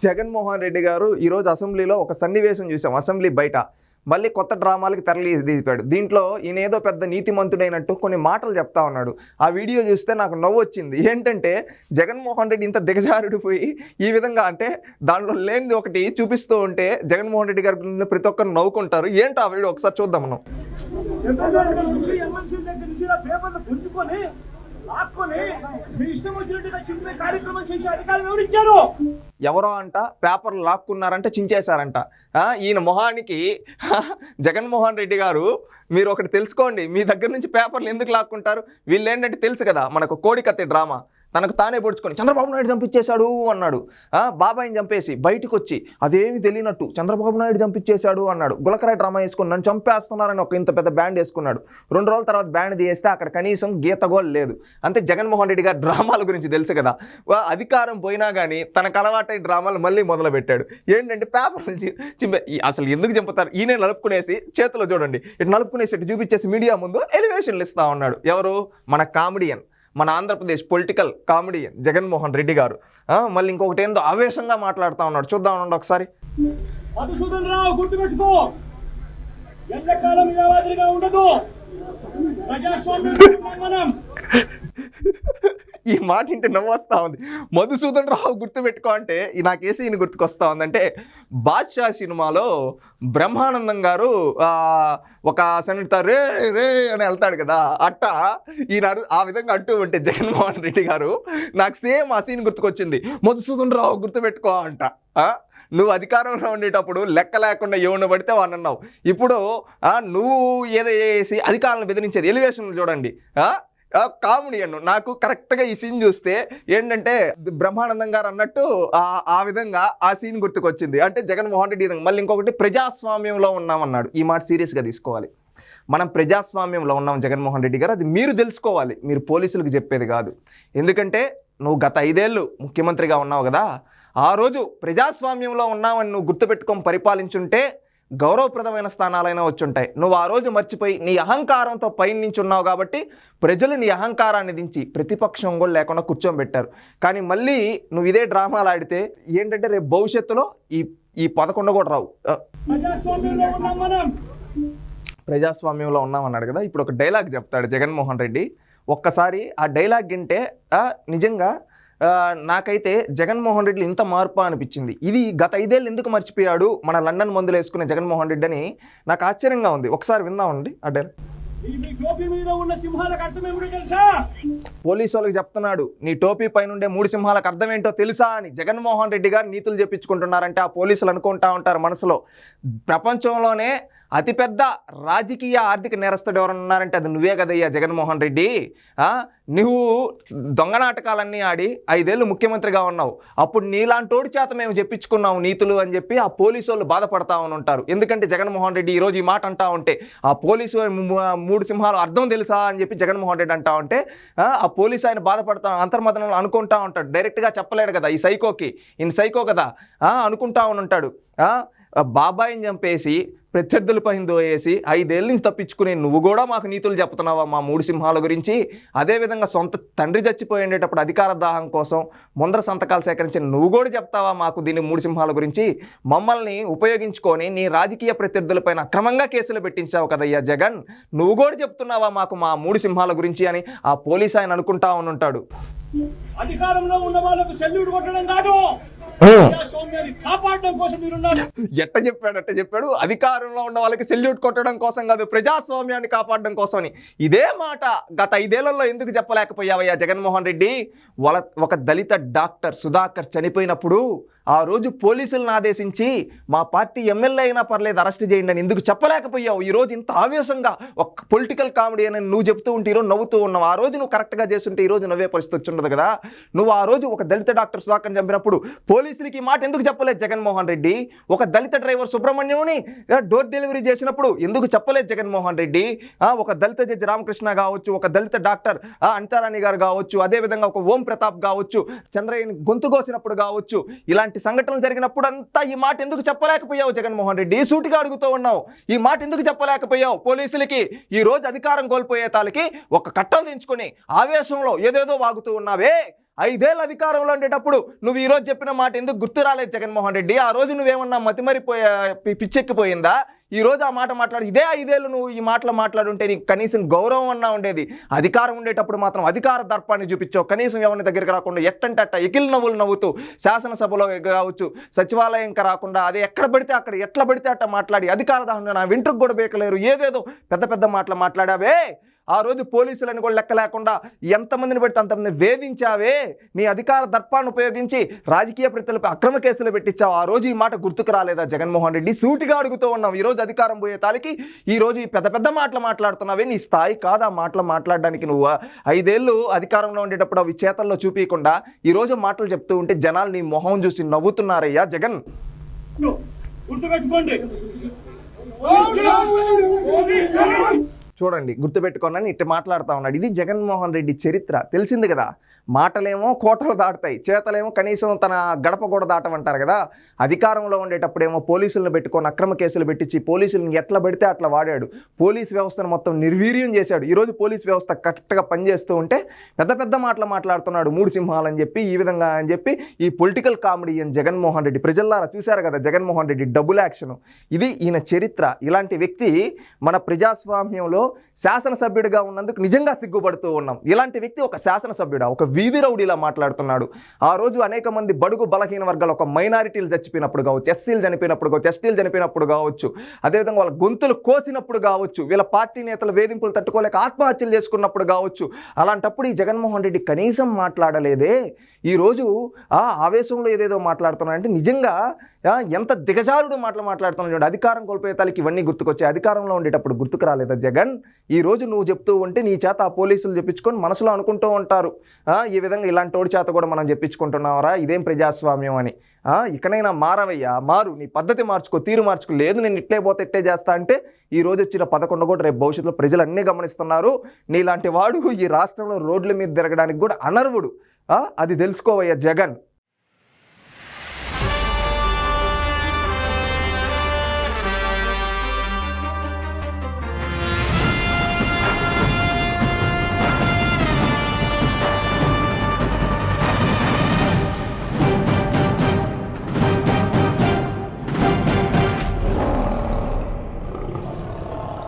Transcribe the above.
జగన్మోహన్ రెడ్డి గారు ఈరోజు అసెంబ్లీలో ఒక సన్నివేశం చూసాం. అసెంబ్లీ బయట మళ్ళీ కొత్త డ్రామాలకి దిగిపాడు. దీంట్లో ఈయన ఏదో పెద్ద నీతిమంతుడైనట్టు కొన్ని మాటలు చెప్తా ఉన్నాడు. ఆ వీడియో చూస్తే నాకు నవ్వు వచ్చింది. ఏంటంటే జగన్మోహన్ రెడ్డి ఇంత దిగజారుడిపోయి ఈ విధంగా అంటే దాంట్లో లేనిది ఒకటి చూపిస్తూ ఉంటే జగన్మోహన్ రెడ్డి గారి ప్రతి ఒక్కరు నవ్వుకుంటారు. ఏంటో ఆ వీడియో ఒకసారి చూద్దాం మనం. ఎవరో అంట పేపర్లు లాక్కున్నారంట, చించేశారంట. ఈయన మొహానికి జగన్మోహన్ రెడ్డి గారు మీరు ఒకటి తెలుసుకోండి, మీ దగ్గర నుంచి పేపర్లు ఎందుకు లాక్కుంటారు? వీళ్ళు ఏంటంటే తెలుసు కదా మనకు కోడికత్తి డ్రామా, తనకు తానే పొడుచుకొని చంద్రబాబు నాయుడు చంపించేశాడు అన్నాడు. బాబాయిని చంపేసి బయటకు వచ్చి అదేమి తెలియనట్టు చంద్రబాబు నాయుడు చంపించేశాడు అన్నాడు. గులకరాయి డ్రామా వేసుకుని నన్ను చంపేస్తున్నారని ఒక ఇంత పెద్ద బ్యాండ్ వేసుకున్నాడు. 2 రోజుల తర్వాత బ్యాండ్ తీస్తే అక్కడ కనీసం గీతగోలు లేదు. అంతే జగన్మోహన్ రెడ్డి గారి డ్రామాల గురించి తెలుసు కదా. అధికారం పోయినా కానీ తనకు అలవాటై డ్రామాలు మళ్ళీ మొదలు పెట్టాడు. ఏంటంటే పేపర్ అసలు ఎందుకు చంపుతారు? ఈయనే నలుపుకునేసి చేతిలో చూడండి ఇటు నలుపుకునేసి ఇటు చూపించేసి మీడియా ముందు ఎలివేషన్లు ఇస్తా ఉన్నాడు. ఎవరు? మన కామెడియన్, మన ఆంధ్రప్రదేశ్ పొలిటికల్ కామెడియన్ జగన్మోహన్ రెడ్డి గారు. మళ్ళీ ఇంకొకటి ఏందో ఆవేశంగా మాట్లాడుతూ ఉన్నాడు. చూద్దాం ఒకసారి. ఈ మాట ఇంటే నవ్వు వస్తూ ఉంది. మధుసూదన్ రావు గుర్తుపెట్టుకో అంటే నాకేసి ఈయన గుర్తుకొస్తా ఉందంటే బాద్షా సినిమాలో బ్రహ్మానందం గారు ఒక సెనెట్ రే రే అని వెళ్తాడు కదా, అట్ట ఈయన ఆ విధంగా అంటూ ఉంటే జగన్మోహన్ రెడ్డి గారు నాకు సేమ్ ఆ సీన్ గుర్తుకొచ్చింది. మధుసూదన్ రావు గుర్తుపెట్టుకో అంట. నువ్వు అధికారంలో ఉండేటప్పుడు లెక్క లేకుండా ఎవరిని పడితే వాడిని అన్నావు. ఇప్పుడు నువ్వు ఏదో చేసి అధికారులను బెదిరించేది. ఎలివేషన్లు చూడండి. కామెడియన్ నాకు కరెక్ట్గా ఈ సీన్ చూస్తే ఏంటంటే బ్రహ్మానందం గారు అన్నట్టు ఆ విధంగా ఆ సీన్ గుర్తుకొచ్చింది. అంటే జగన్మోహన్ రెడ్డి విధంగా. మళ్ళీ ఇంకొకటి ప్రజాస్వామ్యంలో ఉన్నామన్నాడు. ఈ మాట సీరియస్గా తీసుకోవాలి. మనం ప్రజాస్వామ్యంలో ఉన్నాం జగన్మోహన్ రెడ్డి గారు, అది మీరు తెలుసుకోవాలి. మీరు పోలీసులకు చెప్పేది కాదు. ఎందుకంటే నువ్వు గత 5 ఏళ్ళు ముఖ్యమంత్రిగా ఉన్నావు కదా, ఆ రోజు ప్రజాస్వామ్యంలో ఉన్నావని నువ్వు గుర్తుపెట్టుకొని పరిపాలించుంటే గౌరవప్రదమైన స్థానాలైనా వచ్చుంటాయి. నువ్వు ఆ రోజు మర్చిపోయి నీ అహంకారంతో పైనుంచున్నావు కాబట్టి ప్రజలు నీ అహంకారాన్ని దించి ప్రతిపక్షం కూడా లేకుండా కూర్చోబెట్టారు. కానీ మళ్ళీ నువ్వు ఇదే డ్రామాలు ఆడితే ఏంటంటే రేపు భవిష్యత్తులో ఈ 11 కూడా రావు. ప్రజాస్వామ్యంలో ఉన్నామన్నాడు కదా. ఇప్పుడు ఒక డైలాగ్ చెప్తాడు జగన్మోహన్ రెడ్డి. ఒక్కసారి ఆ డైలాగ్ వింటే నిజంగా నాకైతే జగన్మోహన్ రెడ్డి ఇంత మార్పు అనిపించింది. ఇది గత 5 ఏళ్ళు ఎందుకు మర్చిపోయాడు మన లండన్ మందులు వేసుకునే జగన్మోహన్ రెడ్డి అని నాకు ఆశ్చర్యంగా ఉంది. ఒకసారి విందామండి ఆ డైలాగ్. పోలీసు వాళ్ళకి చెప్తున్నాడు, నీ టోపీ పైన ఉండే 3 సింహాలకు అర్థం ఏంటో తెలుసా అని జగన్మోహన్ రెడ్డి గారు నీతులు చెప్పించుకుంటున్నారంటే ఆ పోలీసులు అనుకుంటా ఉంటారు మనసులో, ప్రపంచంలోనే అతిపెద్ద రాజకీయ ఆర్థిక నేరస్తుడు ఎవరన్నా ఉన్నారంటే అది నువ్వే కదయ్యా జగన్మోహన్ రెడ్డి. నువ్వు దొంగ నాటకాలన్నీ ఆడి 5 ఏళ్ళు ముఖ్యమంత్రిగా ఉన్నావు. అప్పుడు నీలాంటోడి చేత మేము చెప్పించుకున్నాము నీతులు అని చెప్పి ఆ పోలీసు వాళ్ళు బాధపడతా ఉంటారు. ఎందుకంటే జగన్మోహన్ రెడ్డి ఈరోజు ఈ మాట అంటా ఉంటే ఆ పోలీసు 3 సింహాలు అర్థం తెలుసా అని చెప్పి జగన్మోహన్ రెడ్డి అంటా ఉంటే ఆ పోలీసు ఆయన బాధపడతా అంతర్మదనంలో అనుకుంటా ఉంటాడు. డైరెక్ట్గా చెప్పలేడు కదా ఈ సైకోకి, ఈయన సైకో కదా, అనుకుంటా ఉంటాడు. బాబాయిని చంపేసి ప్రత్యర్థులపై దోయేసి 5 ఏళ్ళ నుంచి తప్పించుకుని నువ్వు కూడా మాకు నీతులు చెప్తున్నావా మా 3 సింహాల గురించి? అదేవిధంగా సొంత తండ్రి చచ్చిపోయేటప్పుడు అధికార దాహం కోసం ముందర సంతకాలు సేకరించి నువ్వు కూడా చెప్తావా మాకు దీన్ని 3 సింహాల గురించి? మమ్మల్ని ఉపయోగించుకొని నీ రాజకీయ ప్రత్యర్థులపైన అక్రమంగా కేసులు పెట్టించావు కదయ్యా జగన్, నువ్వు కూడా చెప్తున్నావా మాకు మా 3 సింహాల గురించి అని ఆ పోలీసు ఆయన అనుకుంటా ఉంటాడు. అధికారంలో ఉన్న వాళ్ళకు సెల్యూట్ కొట్టడం కాదు, ఎట్ట చెప్పాడు. అధికారంలో ఉన్న వాళ్ళకి సెల్యూట్ కొట్టడం కోసం కాదు, ప్రజాస్వామ్యాన్ని కాపాడడం కోసం అని. ఇదే మాట గత 5 ఏళ్లలో ఎందుకు చెప్పలేకపోయావయ్యా జగన్మోహన్ రెడ్డి? ఒక దళిత డాక్టర్ సుధాకర్ చనిపోయినప్పుడు ఆ రోజు పోలీసులను ఆదేశించి మా పార్టీ ఎమ్మెల్యే అయినా పర్లేదు అరెస్ట్ చేయండి అని ఎందుకు చెప్పలేకపోయావు? ఈరోజు ఇంత ఆవేశంగా ఒక పొలిటికల్ కామెడీ అని నువ్వు చెప్తూ ఉంటే ఈరోజు నవ్వుతూ ఉన్నావు. ఆ రోజు నువ్వు కరెక్ట్గా చేస్తుంటే ఈరోజు నవ్వే పరిస్థితి వచ్చిండదు కదా. నువ్వు ఆ రోజు ఒక దళిత డాక్టర్ సుధాకర్ చంపినప్పుడు పోలీసులకి ఈ మాట ఎందుకు చెప్పలేదు జగన్మోహన్ రెడ్డి? ఒక దళిత డ్రైవర్ సుబ్రహ్మణ్యంని డోర్ డెలివరీ చేసినప్పుడు ఎందుకు చెప్పలేదు జగన్మోహన్ రెడ్డి? ఒక దళిత జడ్జి రామకృష్ణ కావచ్చు, ఒక దళిత డాక్టర్ అంతారాణి గారు కావచ్చు, అదేవిధంగా ఒక ఓం ప్రతాప్ కావచ్చు, చంద్రయ్యని గొంతు కోసినప్పుడు కావచ్చు, ఇలాంటి సంఘటనలు జరిగినప్పుడు అంతా ఈ మాట ఎందుకు చెప్పలేకపోయావు జగన్మోహన్ రెడ్డి? సూటిగా అడుగుతూ ఉన్నావు, ఈ మాట ఎందుకు చెప్పలేకపోయావు పోలీసులకి? ఈ రోజు అధికారం కోల్పోయే తాలకి ఒక కట్టలు దించుకొని ఆవేశంలో ఏదేదో వాగుతూ ఉన్నావే. 5 ఏళ్ళు అధికారంలో ఉండేటప్పుడు నువ్వు ఈరోజు చెప్పిన మాట ఎందుకు గుర్తు రాలేదు జగన్మోహన్ రెడ్డి? ఆ రోజు నువ్వేమన్నా పిచ్చెక్కిపోయిందా? ఈ రోజు ఆ మాట మాట్లాడి ఇదే 5 ఏళ్ళు నువ్వు ఈ మాటలు మాట్లాడుంటే నీకు కనీసం గౌరవం అన్నా ఉండేది. అధికారం ఉండేటప్పుడు మాత్రం అధికార దర్పాన్ని చూపించావు. కనీసం ఎవరిని దగ్గరికి రాకుండా ఎట్టంటే అట్ట ఎకిల్ నవ్వులు నవ్వుతూ శాసనసభలో కావచ్చు, సచివాలయంకి రాకుండా అదే ఎక్కడ పడితే అక్కడ ఎట్లా పడితే అట్ట మాట్లాడి అధికార దాహన నా వెంట్రుకు కూడా బేకలేరు ఏదేదో పెద్ద పెద్ద మాటలు మాట్లాడావే. ఆ రోజు పోలీసులను కూడా లెక్క లేకుండా ఎంతమందిని పెడితే అంతమందిని వేధించావే. నీ అధికార దర్పాన్ని ఉపయోగించి రాజకీయ ప్రతినిధులపై అక్రమ కేసులు పెట్టించావు. ఆ రోజు ఈ మాట గుర్తుకు రాలేదా జగన్మోహన్ రెడ్డి? సూటిగా అడుగుతూ ఉన్నాం. ఈ రోజు అధికారం పోయే తాలికి ఈ రోజు ఈ పెద్ద పెద్ద మాటలు మాట్లాడుతున్నావే. నీ స్థాయి కాదు ఆ మాటలు మాట్లాడడానికి. నువ్వు 5 ఏళ్ళు అధికారంలో ఉండేటప్పుడు అవి చేతల్లో చూపించకుండా ఈ రోజు మాటలు చెప్తూ ఉంటే జనాలు నీ మొహం చూసి నవ్వుతున్నారయ్యా జగన్. గుర్తుపెట్టుకోండి. చూడండి, గుర్తుపెట్టుకోనని ఇట్లా మాట్లాడుతూ ఉన్నాడు. ఇది జగన్మోహన్ రెడ్డి చరిత్ర. తెలిసింది కదా, మాటలేమో కోటలు దాటుతాయి, చేతలేమో కనీసం తన గడప కూడా దాటమంటారు కదా. అధికారంలో ఉండేటప్పుడేమో పోలీసులను పెట్టుకొని అక్రమ కేసులు పెట్టించి పోలీసులను ఎట్లా పడితే అట్లా వాడాడు. పోలీస్ వ్యవస్థను మొత్తం నిర్వీర్యం చేశాడు. ఈరోజు పోలీస్ వ్యవస్థ కరెక్ట్గా పనిచేస్తూ ఉంటే పెద్ద పెద్ద మాటలు మాట్లాడుతున్నాడు. 3 సింహాలని చెప్పి ఈ విధంగా అని చెప్పి ఈ పొలిటికల్ కామెడీ అని జగన్మోహన్ రెడ్డి. ప్రజల్లారా చూశారు కదా జగన్మోహన్ రెడ్డి డబుల్ యాక్షన్. ఇది ఈయన చరిత్ర. ఇలాంటి వ్యక్తి మన ప్రజాస్వామ్యంలో శాసనసభ్యుడిగా ఉన్నందుకు నిజంగా సిగ్గుపడుతూ ఉన్నాం. ఇలాంటి వ్యక్తి ఒక శాసనసభ్యుడా, ఒక వీధి రౌడీలా మాట్లాడుతున్నాడు. ఆ రోజు అనేక మంది బడుగు బలహీన వర్గాలు, ఒక మైనారిటీలు చచ్చిపోయినప్పుడు కావచ్చు, ఎస్సీలు చనిపోయినప్పుడు కావచ్చు, ఎస్టీలు చనిపోయినప్పుడు కావచ్చు, అదేవిధంగా వాళ్ళ గొంతులు కోసినప్పుడు కావచ్చు, వీళ్ళ పార్టీ నేతల వేధింపులు తట్టుకోలేక ఆత్మహత్యలు చేసుకున్నప్పుడు కావచ్చు, అలాంటప్పుడు ఈ జగన్మోహన్ రెడ్డి కనీసం మాట్లాడలేదే. ఈరోజు ఆ ఆవేశంలో ఏదేదో మాట్లాడుతున్నాడంటే నిజంగా ఎంత దిగజారుడు మాటలు మాట్లాడుతున్నాడు చూడండి. అధికారం కోల్పోయే తలకి ఇవన్నీ గుర్తుకొచ్చాయి. అధికారంలో ఉండేటప్పుడు గుర్తుకు రాలేదా జగన్? ఈరోజు నువ్వు చెప్తూ ఉంటే నీ చేత ఆ పోలీసులు చెప్పించుకొని మనసులో అనుకుంటూ ఉంటారు, ఈ విధంగా ఇలాంటి వాడి చేత కూడా మనం చెప్పించుకుంటున్నావరా, ఇదేం ప్రజాస్వామ్యం అని. ఇకనైనా మారవయ్యా, మారు, నీ పద్ధతి మార్చుకో, తీరు మార్చుకో. లేదు నేను ఇట్లే పోతే ఇట్లే చేస్తా అంటే ఈ రోజు వచ్చిన 11 కూడా రేపు భవిష్యత్తులో ప్రజలు అన్నీ గమనిస్తున్నారు. నీలాంటి వాడు ఈ రాష్ట్రంలో రోడ్ల మీద తిరగడానికి కూడా అనర్వుడు. అది తెలుసుకోవయ్యా జగన్.